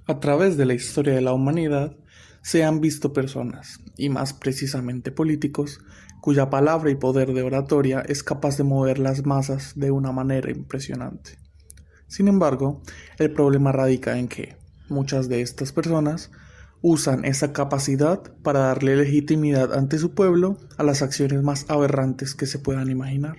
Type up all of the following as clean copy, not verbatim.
A través de la historia de la humanidad se han visto personas, y más precisamente políticos, cuya palabra y poder de oratoria es capaz de mover las masas de una manera impresionante. Sin embargo, el problema radica en que muchas de estas personas usan esa capacidad para darle legitimidad ante su pueblo a las acciones más aberrantes que se puedan imaginar.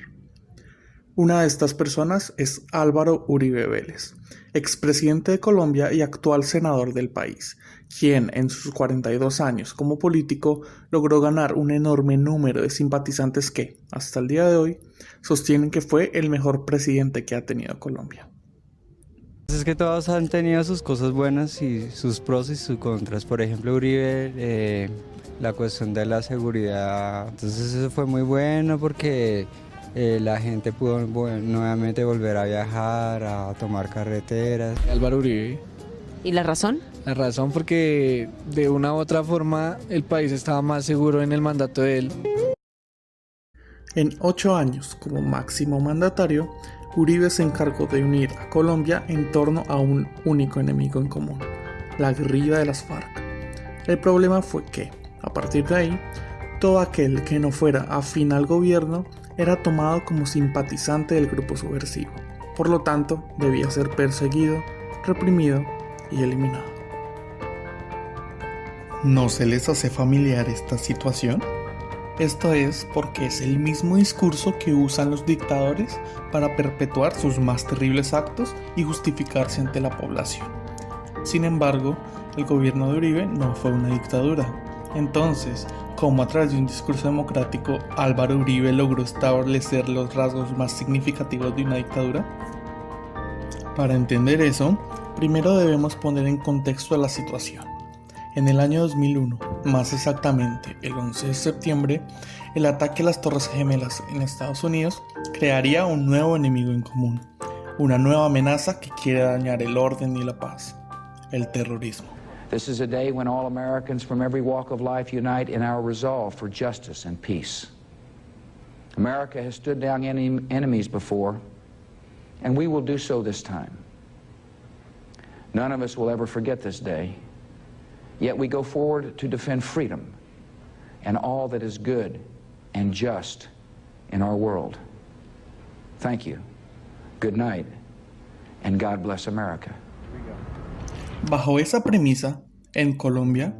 Una de estas personas es Álvaro Uribe Vélez, expresidente de Colombia y actual senador del país, quien en sus 42 años como político logró ganar un enorme número de simpatizantes que, hasta el día de hoy, sostienen que fue el mejor presidente que ha tenido Colombia. Es que todos han tenido sus cosas buenas y sus pros y sus contras. Por ejemplo, Uribe, la cuestión de la seguridad. Entonces eso fue muy bueno porque la gente pudo nuevamente volver a viajar, a tomar carreteras. Álvaro Uribe. ¿Y la razón? La razón porque de una u otra forma el país estaba más seguro en el mandato de él. En 8 años como máximo mandatario, Uribe se encargó de unir a Colombia en torno a un único enemigo en común, la guerrilla de las FARC. El problema fue que, a partir de ahí, todo aquel que no fuera afín al gobierno era tomado como simpatizante del grupo subversivo. Por lo tanto, debía ser perseguido, reprimido y eliminado. ¿No se les hace familiar esta situación? Esto es porque es el mismo discurso que usan los dictadores para perpetuar sus más terribles actos y justificarse ante la población. Sin embargo, el gobierno de Uribe no fue una dictadura. Entonces, ¿cómo a través de un discurso democrático Álvaro Uribe logró establecer los rasgos más significativos de una dictadura? Para entender eso, primero debemos poner en contexto la situación. En el año 2001, más exactamente el 11 de septiembre, el ataque a las Torres Gemelas en Estados Unidos crearía un nuevo enemigo en común, una nueva amenaza que quiere dañar el orden y la paz, el terrorismo. This is a day when all Americans from every walk of life unite in our resolve for justice and peace. America has stood down enemies before, and we will do so this time. None of us will ever forget this day. Yet we go forward to defend freedom and all that is good and just in our world. Thank you. Good night, and God bless America. Bajo esa premisa, en Colombia,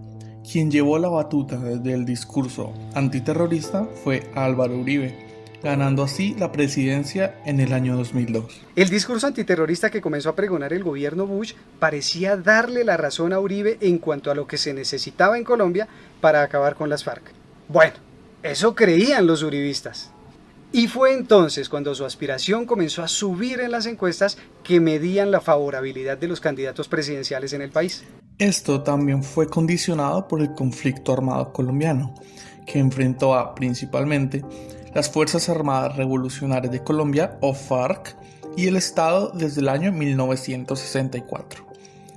quien llevó la batuta desde el discurso antiterrorista fue Álvaro Uribe, ganando así la presidencia en el año 2002. El discurso antiterrorista que comenzó a pregonar el gobierno Bush parecía darle la razón a Uribe en cuanto a lo que se necesitaba en Colombia para acabar con las FARC. Bueno, eso creían los uribistas. Y fue entonces cuando su aspiración comenzó a subir en las encuestas que medían la favorabilidad de los candidatos presidenciales en el país. Esto también fue condicionado por el conflicto armado colombiano, que enfrentó a, principalmente, las Fuerzas Armadas Revolucionarias de Colombia, o FARC, y el Estado desde el año 1964.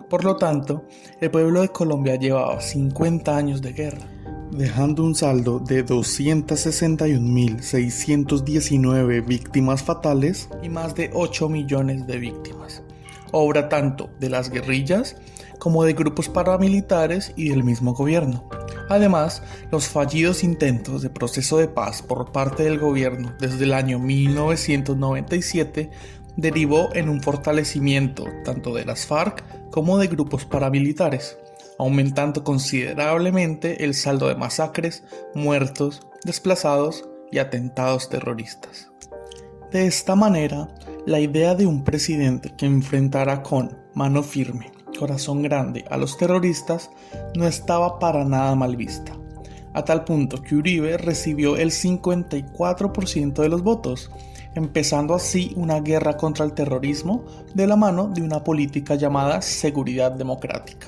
Por lo tanto, el pueblo de Colombia llevaba 50 años de guerra, dejando un saldo de 261.619 víctimas fatales y más de 8 millones de víctimas, obra tanto de las guerrillas como de grupos paramilitares y del mismo gobierno. Además, los fallidos intentos de proceso de paz por parte del gobierno desde el año 1997 derivó en un fortalecimiento tanto de las FARC como de grupos paramilitares, aumentando considerablemente el saldo de masacres, muertos, desplazados y atentados terroristas. De esta manera, la idea de un presidente que enfrentara con mano firme, corazón grande a los terroristas no estaba para nada mal vista, a tal punto que Uribe recibió el 54% de los votos, empezando así una guerra contra el terrorismo de la mano de una política llamada seguridad democrática,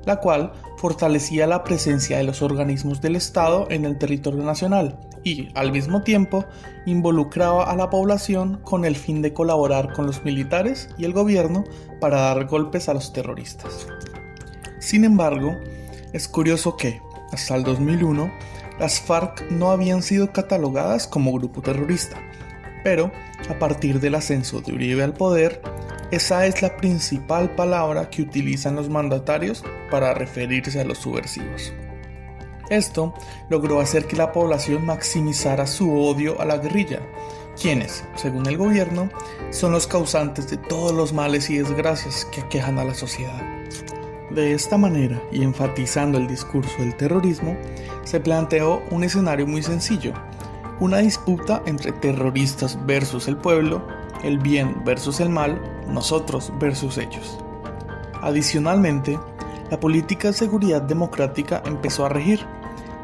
la cual fortalecía la presencia de los organismos del Estado en el territorio nacional y, al mismo tiempo, involucraba a la población con el fin de colaborar con los militares y el gobierno para dar golpes a los terroristas. Sin embargo, es curioso que, hasta el 2001, las FARC no habían sido catalogadas como grupo terrorista, pero, a partir del ascenso de Uribe al poder, Esa es la principal palabra que utilizan los mandatarios para referirse a los subversivos. Esto logró hacer que la población maximizara su odio a la guerrilla, quienes, según el gobierno, son los causantes de todos los males y desgracias que aquejan a la sociedad. De esta manera, y enfatizando el discurso del terrorismo, se planteó un escenario muy sencillo, una disputa entre terroristas versus el pueblo, el bien versus el mal, nosotros versus ellos. Adicionalmente, la política de seguridad democrática empezó a regir,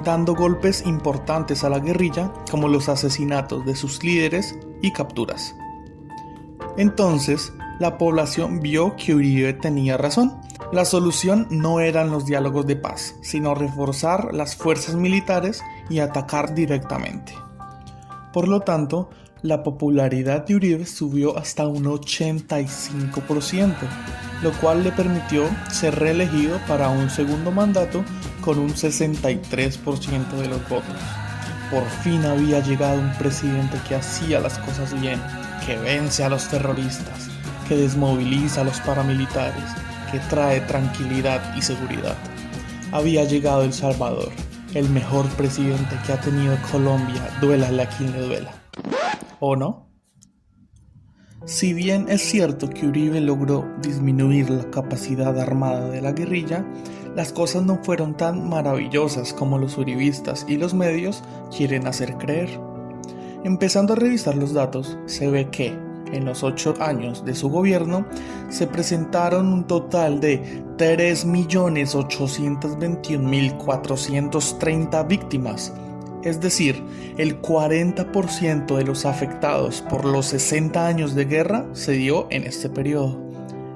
dando golpes importantes a la guerrilla como los asesinatos de sus líderes y capturas. Entonces, la población vio que Uribe tenía razón. La solución no eran los diálogos de paz, sino reforzar las fuerzas militares y atacar directamente. Por lo tanto, la popularidad de Uribe subió hasta un 85%, lo cual le permitió ser reelegido para un segundo mandato con un 63% de los votos. Por fin había llegado un presidente que hacía las cosas bien, que vence a los terroristas, que desmoviliza a los paramilitares, que trae tranquilidad y seguridad. Había llegado El Salvador, el mejor presidente que ha tenido Colombia, duélale a quien le duela. ¿O no? Si bien es cierto que Uribe logró disminuir la capacidad armada de la guerrilla, las cosas no fueron tan maravillosas como los uribistas y los medios quieren hacer creer. Empezando a revisar los datos, se ve que, en los 8 años de su gobierno, se presentaron un total de 3.821.430 víctimas, es decir, el 40% de los afectados por los 60 años de guerra se dio en este periodo.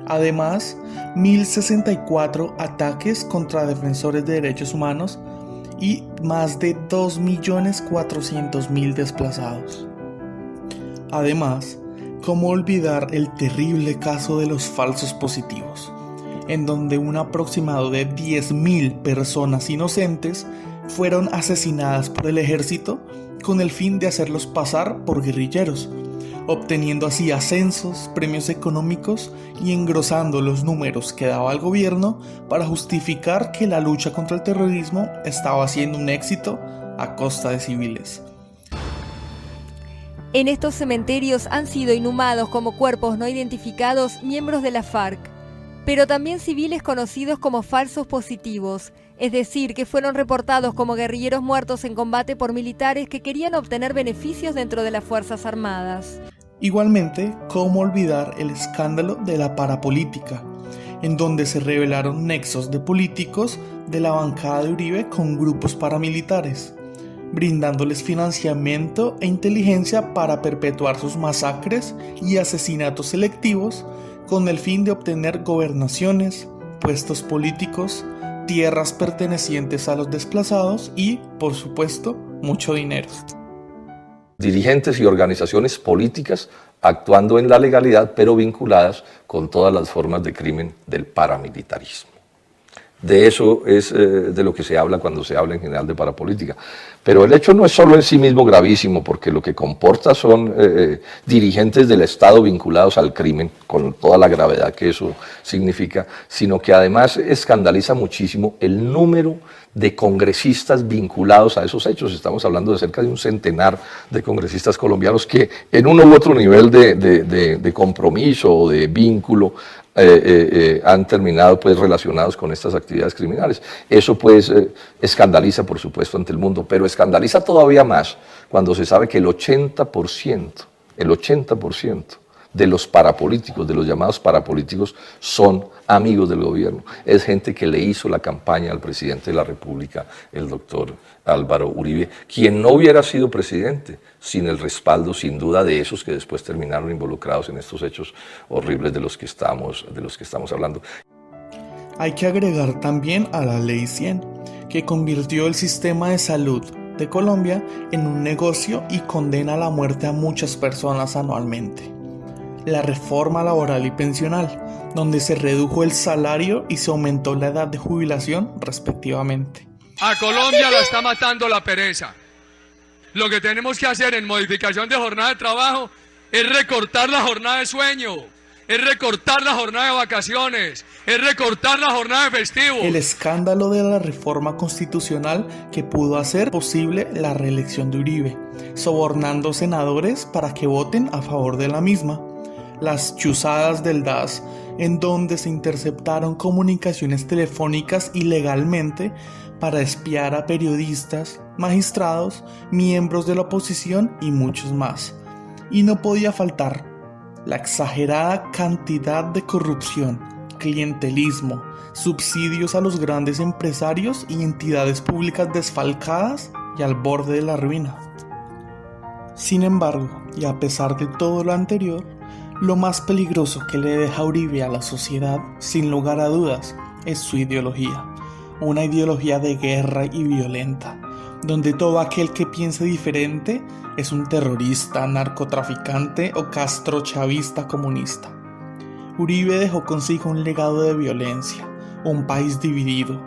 Además, 1.064 ataques contra defensores de derechos humanos y más de 2.400.000 desplazados. Además, ¿cómo olvidar el terrible caso de los falsos positivos, en donde un aproximado de 10.000 personas inocentes fueron asesinadas por el ejército con el fin de hacerlos pasar por guerrilleros, obteniendo así ascensos, premios económicos y engrosando los números que daba el gobierno para justificar que la lucha contra el terrorismo estaba siendo un éxito a costa de civiles? En estos cementerios han sido inhumados como cuerpos no identificados miembros de la FARC, pero también civiles conocidos como falsos positivos, es decir, que fueron reportados como guerrilleros muertos en combate por militares que querían obtener beneficios dentro de las Fuerzas Armadas. Igualmente, ¿cómo olvidar el escándalo de la parapolítica, en donde se revelaron nexos de políticos de la bancada de Uribe con grupos paramilitares, brindándoles financiamiento e inteligencia para perpetuar sus masacres y asesinatos selectivos con el fin de obtener gobernaciones, puestos políticos, tierras pertenecientes a los desplazados y, por supuesto, mucho dinero? Dirigentes y organizaciones políticas actuando en la legalidad, pero vinculadas con todas las formas de crimen del paramilitarismo. De eso es de lo que se habla cuando se habla en general de parapolítica. Pero el hecho no es solo en sí mismo gravísimo, porque lo que comporta son dirigentes del Estado vinculados al crimen, con toda la gravedad que eso significa, sino que además escandaliza muchísimo el número de congresistas vinculados a esos hechos. Estamos hablando de cerca de un centenar de congresistas colombianos que en uno u otro nivel de compromiso o de vínculo han terminado pues relacionados con estas actividades criminales. Eso pues escandaliza por supuesto ante el mundo, pero escandaliza todavía más cuando se sabe que el 80% de los parapolíticos, de los llamados parapolíticos, son amigos del gobierno. Es gente que le hizo la campaña al presidente de la República, el doctor Álvaro Uribe, quien no hubiera sido presidente sin el respaldo, sin duda, de esos que después terminaron involucrados en estos hechos horribles de los que estamos hablando. Hay que agregar también a la Ley 100, que convirtió el sistema de salud de Colombia en un negocio y condena a la muerte a muchas personas anualmente. La reforma laboral y pensional, donde se redujo el salario y se aumentó la edad de jubilación respectivamente. A Colombia la está matando la pereza. Lo que tenemos que hacer en modificación de jornada de trabajo es recortar la jornada de sueño, es recortar la jornada de vacaciones, es recortar la jornada de festivos. El escándalo de la reforma constitucional que pudo hacer posible la reelección de Uribe, sobornando senadores para que voten a favor de la misma. Las chuzadas del DAS, en donde se interceptaron comunicaciones telefónicas ilegalmente para espiar a periodistas, magistrados, miembros de la oposición y muchos más. Y no podía faltar la exagerada cantidad de corrupción, clientelismo, subsidios a los grandes empresarios y entidades públicas desfalcadas y al borde de la ruina. Sin embargo, y a pesar de todo lo anterior, lo más peligroso que le deja Uribe a la sociedad, sin lugar a dudas, es su ideología. Una ideología de guerra y violenta, donde todo aquel que piense diferente es un terrorista, narcotraficante o castrochavista comunista. Uribe dejó consigo un legado de violencia, un país dividido,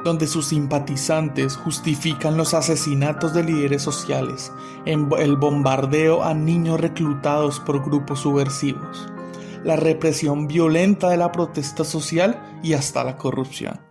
donde sus simpatizantes justifican los asesinatos de líderes sociales, el bombardeo a niños reclutados por grupos subversivos, la represión violenta de la protesta social y hasta la corrupción.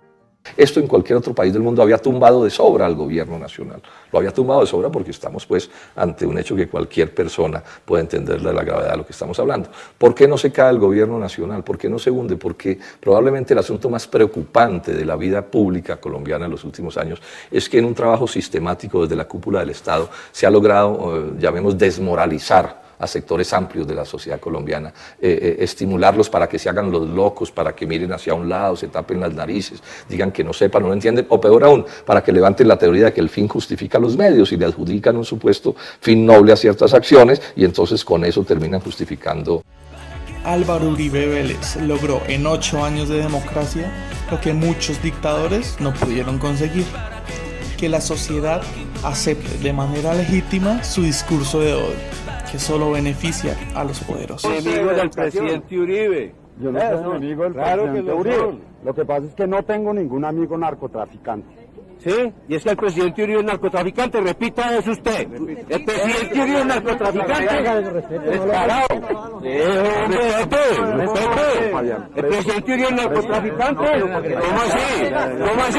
Esto en cualquier otro país del mundo había tumbado de sobra al gobierno nacional. Lo había tumbado de sobra porque estamos pues ante un hecho que cualquier persona puede entender de la gravedad de lo que estamos hablando. ¿Por qué no se cae el gobierno nacional? ¿Por qué no se hunde? Porque probablemente el asunto más preocupante de la vida pública colombiana en los últimos años es que en un trabajo sistemático desde la cúpula del Estado se ha logrado, llamemos, desmoralizar a sectores amplios de la sociedad colombiana, estimularlos para que se hagan los locos, para que miren hacia un lado, se tapen las narices, digan que no sepan, no entienden, o peor aún, para que levanten la teoría de que el fin justifica los medios y le adjudican un supuesto fin noble a ciertas acciones y entonces con eso terminan justificando. Álvaro Uribe Vélez logró en 8 años de democracia lo que muchos dictadores no pudieron conseguir: que la sociedad acepte de manera legítima su discurso de odio, que solo beneficia a los poderosos. Enemigo del presidente Uribe. Yo no soy enemigo del presidente Uribe. Lo que pasa es que no tengo ningún amigo narcotraficante. ¿Sí? Y es que el presidente Uribe es narcotraficante, repita eso usted. El presidente Uribe es narcotraficante. Descarado. Respete. El presidente Uribe es narcotraficante. ¿Cómo así? ¿Cómo así?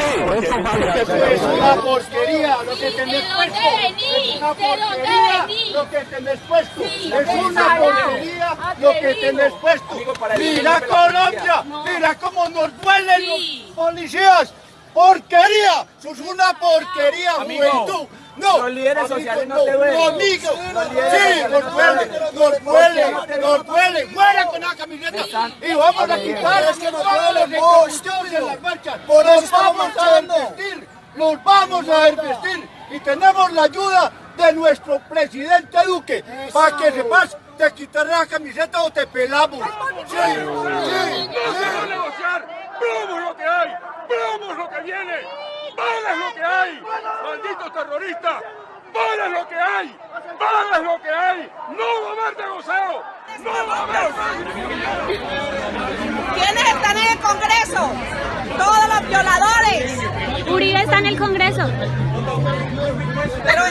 Es una porquería lo que tenés puesto. Es una porquería lo que tenés puesto. Es una porquería lo que tenés puesto. Mira Colombia, mira cómo nos duelen los policías. ¡Porquería! ¡Sos una porquería, juventud! No, los líderes sociales no te duelen. No, amigos, sí, nos duele. Fuera con la camiseta y vamos a quitar todos los ejecutivos en las marchas. Los vamos a desvestir y tenemos la ayuda de nuestro presidente Duque para que sepas, te quitaré la camiseta o te pelamos. Sí. ¡No se va a negociar! ¡Veamos lo que hay! ¡Veamos lo que viene! ¡Vean lo que hay! ¡Malditos terroristas! ¡Vean lo que hay! ¡Vean lo que hay! ¡No va a haber negociado! ¡No va a haber! ¿Quiénes están en el Congreso? ¡Todos los violadores! Uribe está en el Congreso. Pero